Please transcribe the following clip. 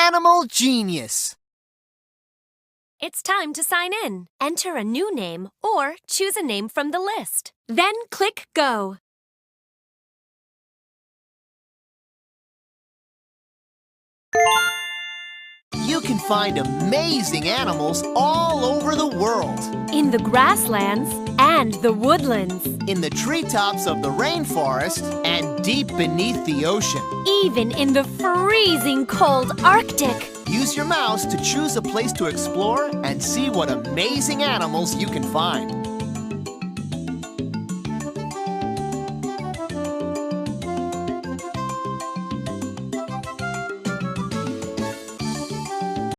Animal Genius. It's time to sign in. Enter a new name or choose a name from the list. Then click Go. You can find amazing animals all over the world. In the grasslands and the woodlands. In the treetops of the rainforest and deep beneath the ocean. Even in the freezing cold Arctic. Use your mouse to choose a place to explore and see what amazing animals you can find.